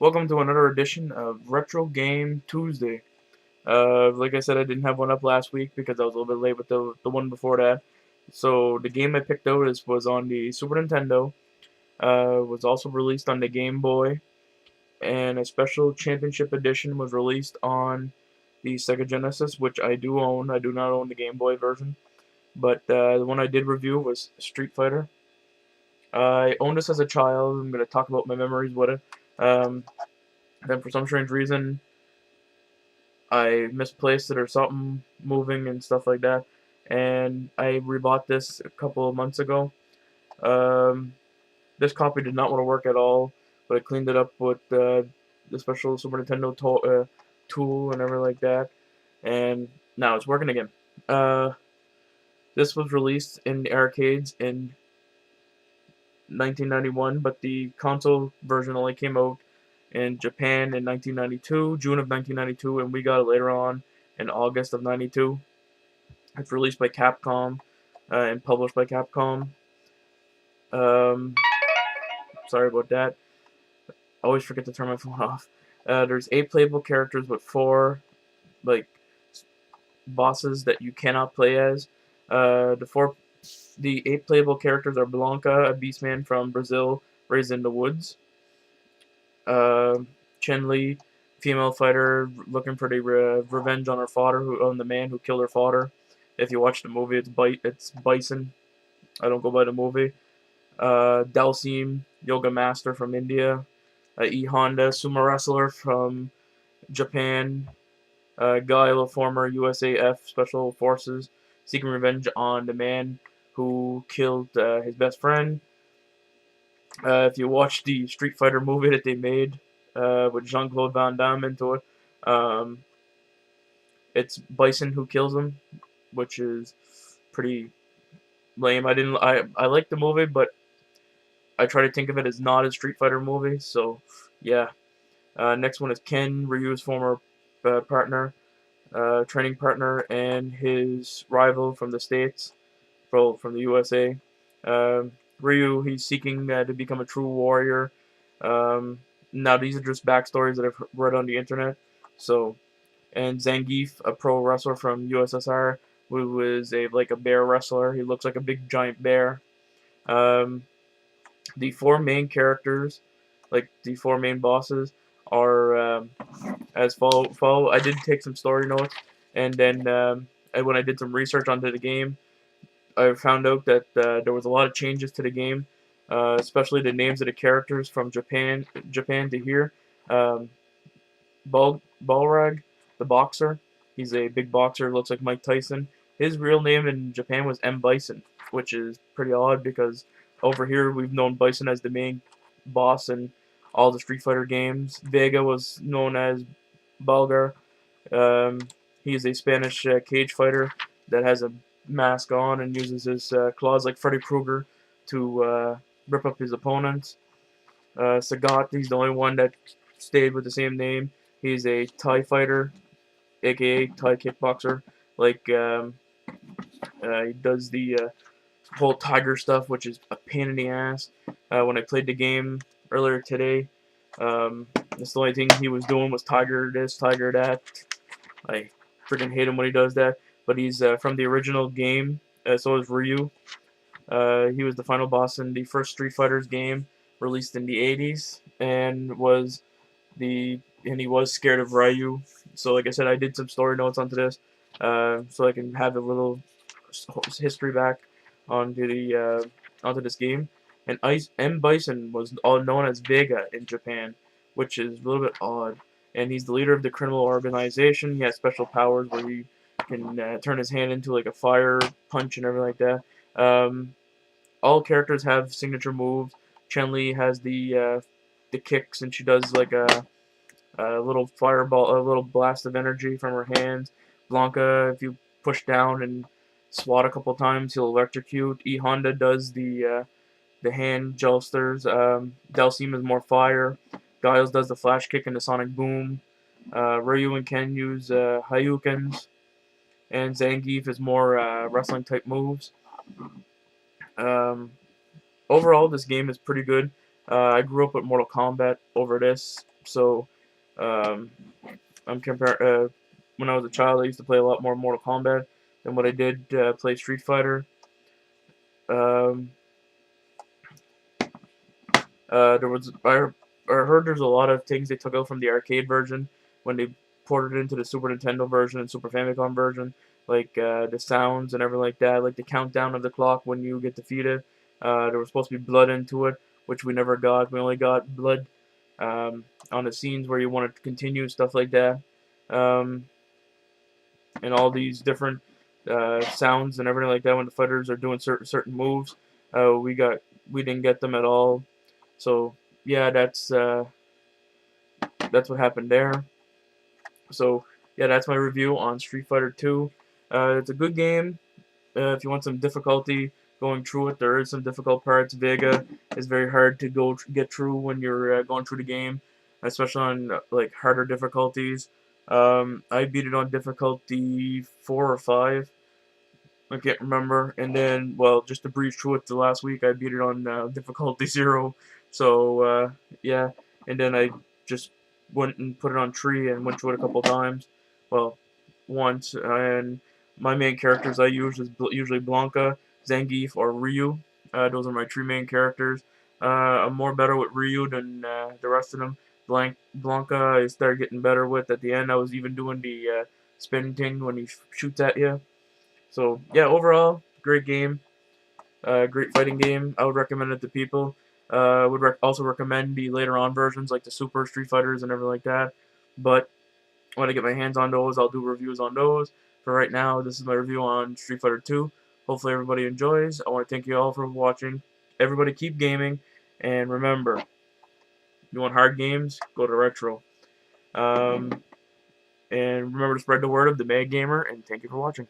Welcome to another edition of Retro Game Tuesday. Like I said, I didn't have one up last week because I was a little bit late with the one before that. So the game I picked out was on the Super Nintendo. Was also released on the Game Boy, and a special championship edition was released on the Sega Genesis, which I do own. I do not own the Game Boy version, but the one I did review was Street Fighter. I owned this as a child. I'm going to talk about my memories with it. Um, then for some strange reason, I misplaced it or something, moving and stuff like that. And I rebought this a couple of months ago. Um, this copy did not want to work at all, but I cleaned it up with the special Super Nintendo tool and everything like that. And now it's working again. Uh, this was released in the arcades in 1991, but the console version only came out in Japan in 1992, June of 1992, and we got it later on in August of 92. It's released by Capcom and published by Capcom. Um, Sorry about that. I always forget to turn my phone off. There's 8 playable characters with 4 like bosses that you cannot play as. The 8 playable characters are Blanca, a beastman from Brazil, raised in the woods. Uh, Chen-Li, female fighter looking for the revenge on her father, on the man who killed her father. If you watch the movie, it's Bison. I don't go by the movie. Dalsim, yoga master from India. E Honda, sumo wrestler from Japan. Guile, a former USAF Special Forces, seeking revenge on the man who killed his best friend. If you watch the Street Fighter movie that they made with Jean Claude Van Damme into it, um, it's Bison who kills him, which is pretty lame. I like the movie, but I try to think of it as not a Street Fighter movie. So yeah. Next one is Ken, Ryu's former partner, training partner, and his rival from the States, from the USA. Ryu, he's seeking to become a true warrior. Um, Now these are just backstories that I've read on the internet. So, and Zangief, a pro wrestler from USSR, who is a bear wrestler. He looks like a big giant bear. Um, the 4 main characters, like the 4 main bosses, are as follow. I did take some story notes, and then when I did some research onto the game, I found out that there was a lot of changes to the game, especially the names of the characters from Japan to here. Um, Balrog, the boxer, he's a big boxer, looks like Mike Tyson. His real name in Japan was M. Bison, which is pretty odd because over here we've known Bison as the main boss in all the Street Fighter games. Vega was known as Balgar. Um, he is a Spanish cage fighter that has a mask on and uses his claws like Freddy Krueger to rip up his opponents. Sagat, he's the only one that stayed with the same name. He's a Thai fighter, aka Thai kickboxer. Like he does the whole tiger stuff, which is a pain in the ass. When I played the game earlier today, that's the only thing he was doing was tiger this, tiger that. I freaking hate him when he does that. But he's from the original game. So is Ryu. He was the final boss in the first Street Fighters game, released in the 80s, and he was scared of Ryu. So like I said, I did some story notes onto this, so I can have a little history back onto this game. And M Bison was all known as Vega in Japan, which is a little bit odd. And he's the leader of the criminal organization. He has special powers where he can turn his hand into like a fire punch and everything like that. All characters have signature moves. Chen-Li has the kicks, and she does like a little fireball, a little blast of energy from her hands. Blanca, if you push down and swat a couple times, he'll electrocute. E Honda does the hand gelsters. Dalsim is more fire. Giles does the flash kick and the sonic boom. Ryu and Ken use Hayoukens, and Zangief is more wrestling type moves. Um, Overall, this game is pretty good. I grew up with Mortal Kombat over this. So um, I'm when I was a child, I used to play a lot more Mortal Kombat than what I did play Street Fighter. Um, there was I heard there's a lot of things they took out from the arcade version when they ported it into the Super Nintendo version and Super Famicom version, like the sounds and everything like that, like the countdown of the clock when you get defeated. There was supposed to be blood into it, which we never got. We only got blood on the scenes where you wanted to continue, stuff like that. Um, and all these different sounds and everything like that when the fighters are doing certain moves. We didn't get them at all. So yeah, that's what happened there. So yeah, that's my review on Street Fighter 2. It's a good game. If you want some difficulty going through it, there is some difficult parts. Vega is very hard to get through when you're going through the game, especially on like harder difficulties. I beat it on difficulty 4 or 5. I can't remember. And then, well, just to breeze through it, the last week I beat it on difficulty 0. So yeah, and then I just went and put it on tree and went through it a couple times. Well, once. And my main characters I use is usually Blanca, Zangief, or Ryu. Those are my 3 main characters. I'm more better with Ryu than the rest of them. Blanca I started getting better with at the end. I was even doing the spin thing when he shoots at you. So yeah, overall, great game, great fighting game. I would recommend it to people. I would also recommend the later on versions like the Super Street Fighters and everything like that. But when I get my hands on those, I'll do reviews on those. For right now, this is my review on Street Fighter 2. Hopefully everybody enjoys. I want to thank you all for watching. Everybody keep gaming, and remember, if you want hard games, go to Retro. Um, and remember to spread the word of the Mad Gamer, and thank you for watching.